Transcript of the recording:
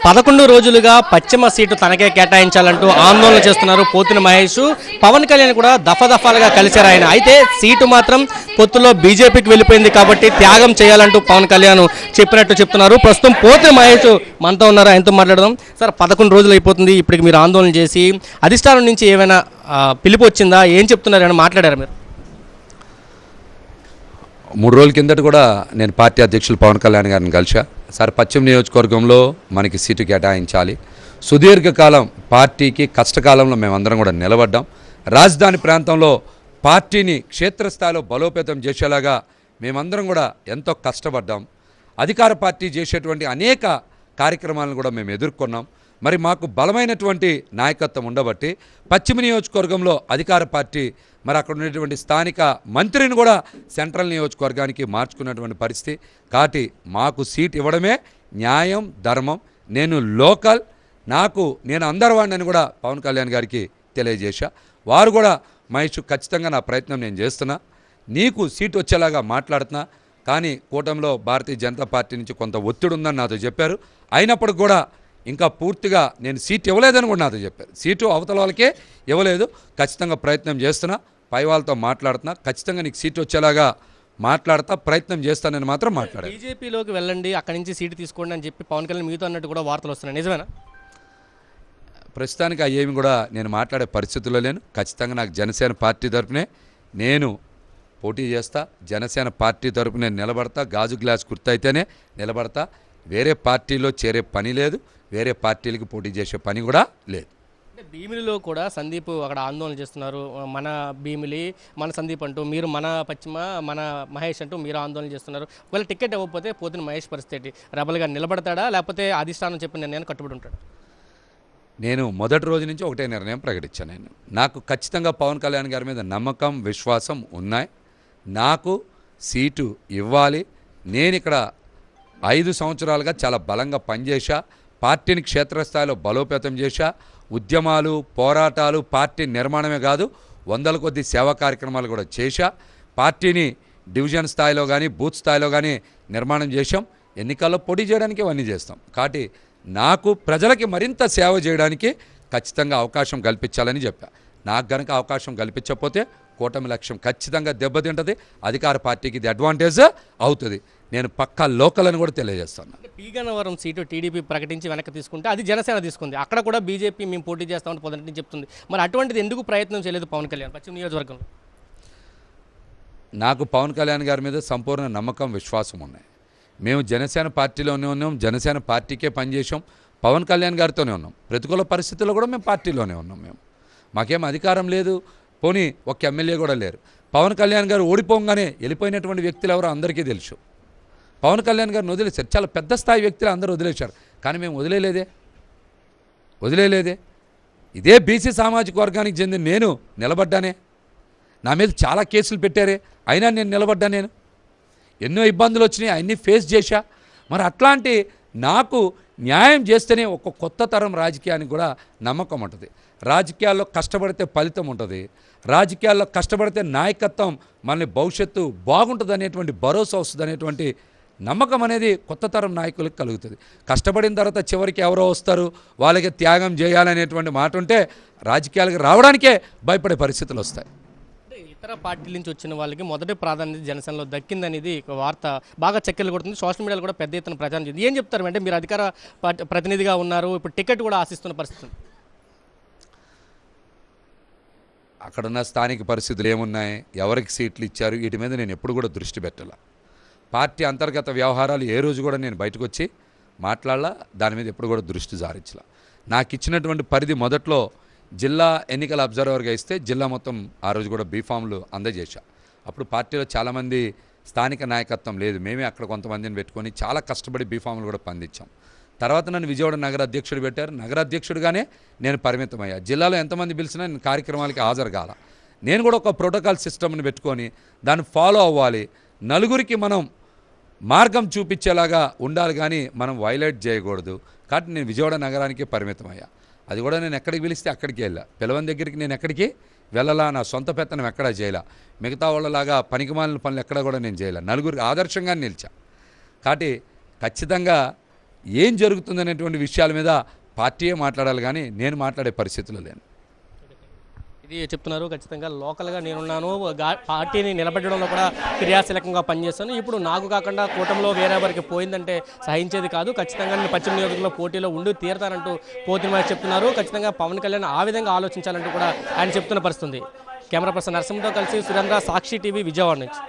11 రోజులుగా పశ్చిమ సీటు తనకే కేటాయించాలంటూ ఆందోళన చేస్తున్నారు పోతిన మహేష్. పవన్ కళ్యాణ్ కూడా దఫాదఫాలుగా కలిశారు ఆయన. అయితే సీటు మాత్రం పొత్తులో బీజేపీకి వెళ్ళిపోయింది కాబట్టి త్యాగం చేయాలంటూ పవన్ కళ్యాణ్ చెప్పినట్టు చెప్తున్నారు. ప్రస్తుతం పోతిన మహేష్ మనతో ఉన్నారు, ఆయనతో మాట్లాడదాం. సార్, 11 రోజులు అయిపోతుంది, ఇప్పటికి మీరు ఆందోళన చేసి అధిష్టానం నుంచి ఏమైనా పిలుపు వచ్చిందా? ఏం చెప్తున్నారు, ఏమైనా మాట్లాడారు మీరు? 3 రోజుల కిందట కూడా నేను పార్టీ అధ్యక్షులు పవన్ కళ్యాణ్ గారిని కలిసా. సార్, పశ్చిమ నియోజకవర్గంలో మనకి సీటు కేటాయించాలి. సుదీర్ఘకాలం పార్టీకి కష్టకాలంలో మేమందరం కూడా నిలబడ్డాం. రాజధాని ప్రాంతంలో పార్టీని క్షేత్రస్థాయిలో బలోపేతం చేసేలాగా మేమందరం కూడా ఎంతో కష్టపడ్డాం. అధికార పార్టీ చేసేటువంటి అనేక కార్యక్రమాలను కూడా మేము ఎదుర్కొన్నాం. మరి మాకు బలమైనటువంటి నాయకత్వం ఉండబట్టి పశ్చిమ నియోజకవర్గంలో అధికార పార్టీ మరి అక్కడ ఉన్నటువంటి స్థానిక మంత్రిని కూడా సెంట్రల్ నియోజకవర్గానికి మార్చుకున్నటువంటి పరిస్థితి. కాబట్టి మాకు సీట్ ఇవ్వడమే న్యాయం, ధర్మం. నేను లోకల్, నేను అందరి వాడిని కూడా పవన్ కళ్యాణ్ గారికి తెలియజేశా. వారు కూడా మహేష్, ఖచ్చితంగా నా ప్రయత్నం నేను చేస్తున్నా, నీకు సీట్ వచ్చేలాగా మాట్లాడుతున్నా. కానీ కూటమిలో భారతీయ జనతా పార్టీ నుంచి కొంత ఒత్తిడి ఉందని నాతో చెప్పారు. అయినప్పటికి కూడా ఇంకా పూర్తిగా నేను సీట్ ఇవ్వలేదని కూడా నాతో చెప్పారు. సీటు అవతల వాళ్ళకే ఇవ్వలేదు. ఖచ్చితంగా ప్రయత్నం చేస్తున్నా, పై వాళ్ళతో మాట్లాడుతున్నా, ఖచ్చితంగా నీకు సీట్ వచ్చేలాగా మాట్లాడతా, ప్రయత్నం చేస్తానని మాత్రం మాట్లాడారు. బీజేపీలోకి వెళ్ళండి, అక్కడి నుంచి సీటు తీసుకోండి అని చెప్పి పవన్ కళ్యాణ్ మీతో అన్నట్టు కూడా వార్తలు వస్తున్నాయి, నిజమేనా? ప్రస్తుతానికి అయ్యేమి కూడా నేను మాట్లాడే పరిస్థితుల్లో లేను. ఖచ్చితంగా నాకు జనసేన పార్టీ తరపునే నేను పోటీ చేస్తా, జనసేన పార్టీ తరపునే నిలబడతా, గాజు గ్లాస్ గుర్తయితేనే నిలబడతా. వేరే పార్టీలో చేరే పని లేదు, వేరే పార్టీలకు పోటీ చేసే పని కూడా లేదు. అంటే భీమిలిలో కూడా సందీప్ అక్కడ ఆందోళన చేస్తున్నారు. మన భీమిలి, మన సందీప్ అంటూ, మీరు మన పశ్చిమ, మన మహేష్ అంటూ మీరు ఆందోళన చేస్తున్నారు. ఒకవేళ టికెట్ ఇవ్వకపోతే పోతిన మహేష్ పరిస్థితి రెబల్గా నిలబడతాడా, లేకపోతే అధిష్టానం చెప్పిన నిర్ణయాన్ని కట్టుబడి ఉంటాడు? నేను మొదటి రోజు నుంచి ఒకటే నిర్ణయం ప్రకటించాను. నాకు ఖచ్చితంగా పవన్ కళ్యాణ్ గారి మీద నమ్మకం, విశ్వాసం ఉన్నాయి. నాకు సీటు ఇవ్వాలి. నేను ఇక్కడ 5 సంవత్సరాలుగా చాలా బలంగా పనిచేశా, పార్టీని క్షేత్రస్థాయిలో బలోపేతం చేశా. ఉద్యమాలు, పోరాటాలు, పార్టీ నిర్మాణమే కాదు, 100ల కొద్ది సేవా కార్యక్రమాలు కూడా చేశా. పార్టీని డివిజన్ స్థాయిలో కానీ బూత్ స్థాయిలో కానీ నిర్మాణం చేశాం. ఎన్నికల్లో పోటీ చేయడానికి ఇవన్నీ చేస్తాం. కాబట్టి నాకు ప్రజలకి మరింత సేవ చేయడానికి ఖచ్చితంగా అవకాశం కల్పించాలని చెప్పా. నాకు గనక అవకాశం కల్పించకపోతే కూటమి లక్ష్యం ఖచ్చితంగా దెబ్బతింటుంది, అధికార పార్టీకి ఇది అడ్వాంటేజ్ అవుతుంది. నేను పక్కా లోకల్ అని కూడా తెలియజేస్తాను. పీగన్నవరం సీటు టీడీపీ ప్రకటించి వెనక్కి తీసుకుంటే అది జనసేన తీసుకుంది. అక్కడ కూడా బీజేపీ మేము పోటీ చేస్తామని పొద్దుటి నుంచి చెప్తుంది. మరి అటువంటిది ఎందుకు ప్రయత్నం చేయలేదు పవన్ కళ్యాణ్ పశ్చిమ నియోజకవర్గంలో? నాకు పవన్ కళ్యాణ్ గారి మీద సంపూర్ణ నమ్మకం, విశ్వాసం ఉన్నాయి. మేము జనసేన పార్టీలోనే ఉన్నాం, జనసేన పార్టీకే పనిచేసాం, పవన్ కళ్యాణ్ గారితోనే ఉన్నాం. ప్రతికూల పరిస్థితుల్లో కూడా మేము పార్టీలోనే ఉన్నాం. మాకేం అధికారం లేదు, పోనీ ఒక ఎమ్మెల్యే కూడా లేరు. పవన్ కళ్యాణ్ గారు ఓడిపోగానే వెళ్ళిపోయినటువంటి వ్యక్తులు ఎవరో అందరికీ తెలుసు. పవన్ కళ్యాణ్ గారిని వదిలేశారు, చాలా పెద్ద స్థాయి వ్యక్తులు అందరూ వదిలేశారు. కానీ మేము వదిలేలేదే. ఇదే బీసీ సామాజిక వర్గానికి చెందిన నేను నిలబడ్డానే. నా మీద చాలా కేసులు పెట్టారే, అయినా నేను నిలబడ్డా. నేను ఎన్నో ఇబ్బందులు వచ్చినాయి, అన్నీ ఫేస్ చేశా. మరి అట్లాంటి నాకు న్యాయం చేస్తేనే ఒక కొత్త తరం రాజకీయానికి కూడా నమ్మకం ఉంటుంది. రాజకీయాల్లో కష్టపడితే ఫలితం ఉంటుంది, రాజకీయాల్లో కష్టపడితే నాయకత్వం మనల్ని భవిష్యత్తు బాగుంటుంది అనేటువంటి భరోసా వస్తుంది అనేటువంటి నమ్మకం అనేది కొత్త తరం నాయకులకు కలుగుతుంది. కష్టపడిన తర్వాత చివరికి ఎవరో వస్తారు, వాళ్ళకి త్యాగం చేయాలనేటువంటి మాట ఉంటే రాజకీయాలకు రావడానికే భయపడే పరిస్థితులు వస్తాయి. ఇతర పార్టీల నుంచి వచ్చిన వాళ్ళకి మొదటి ప్రాధాన్యత జనసేనలో దక్కిందనేది ఒక వార్త బాగా చక్కెలు కొడుతుంది. సోషల్ మీడియాలో కూడా పెద్ద ఎత్తున ప్రచారం చేస్తుంది. ఏం చెప్తారు అంటే, మీరు అధికార ప్రతినిధిగా ఉన్నారు, ఇప్పుడు టికెట్ కూడా ఆశిస్తున్న పరిస్థితి. అక్కడున్న స్థానిక పరిస్థితులు ఏమున్నాయి, ఎవరికి సీట్లు ఇచ్చారు, వీటి మీద నేను ఎప్పుడు కూడా దృష్టి పెట్టాల. పార్టీ అంతర్గత వ్యవహారాలు ఏ రోజు కూడా నేను బయటకు వచ్చి మాట్లాడాల, దాని మీద ఎప్పుడు కూడా దృష్టి సారించాల. నాకు ఇచ్చినటువంటి పరిధి మొదట్లో జిల్లా ఎన్నికల అబ్జర్వర్గా ఇస్తే జిల్లా మొత్తం ఆ రోజు కూడా బీఫామ్లు అందజేశా. అప్పుడు పార్టీలో చాలామంది స్థానిక నాయకత్వం లేదు, మేమే అక్కడ కొంతమందిని పెట్టుకొని చాలా కష్టపడి బీఫామ్లు కూడా పండించాం. తర్వాత నన్ను విజయవాడ నగర అధ్యక్షుడు పెట్టారు. నగర అధ్యక్షుడిగానే నేను పరిమితమయ్యా. జిల్లాలో ఎంతమంది పిలిచినా నేను కార్యక్రమాలకి హాజరు కాల. నేను కూడా ఒక ప్రోటోకాల్ సిస్టమ్ని పెట్టుకొని దాన్ని ఫాలో అవ్వాలి, నలుగురికి మనం మార్గం చూపించేలాగా ఉండాలి, కానీ మనం వైలేట్ చేయకూడదు. కాబట్టి నేను విజయవాడ నగరానికే పరిమితమయ్యా. అది కూడా నేను ఎక్కడికి పిలిస్తే అక్కడికి వెళ్ళా. పిలవని దగ్గరికి నేను ఎక్కడికి వెళ్ళలా, నా సొంత పెత్తనం ఎక్కడా చేయలే, మిగతా వాళ్ళలాగా పనికిమాలిన పనులు ఎక్కడ కూడా నేను చేయలే, నలుగురికి ఆదర్శంగా నిలిచా. కాబట్టి ఖచ్చితంగా ఏం జరుగుతుంది అనేటువంటి విషయాల మీద పార్టీయే మాట్లాడాలి, కానీ నేను మాట్లాడే పరిస్థితులు లేను. ఇది చెప్తున్నారు. ఖచ్చితంగా లోకల్గా నేనున్నాను, పార్టీని నిలబెట్టడంలో కూడా క్రియాశీలకంగా పనిచేస్తాను. ఇప్పుడు నాకు కాకుండా కూటమిలో వేరే వారికి పోయిందంటే సహించేది కాదు, ఖచ్చితంగా నేను పశ్చిమ నియోజకవర్గంలో పోటీలో ఉండి తీరతానంటూ పోతిన మహేష్ చెప్తున్నారు. ఖచ్చితంగా పవన్ కళ్యాణ్ ఆ విధంగా ఆలోచించాలంటూ కూడా ఆయన చెప్తున్న పరిస్థితుంది. కెమెరా పర్సన్ నరసింహతో కలిసి సురేంద్ర, సాక్షి టీవీ, విజయవాడ నుంచి.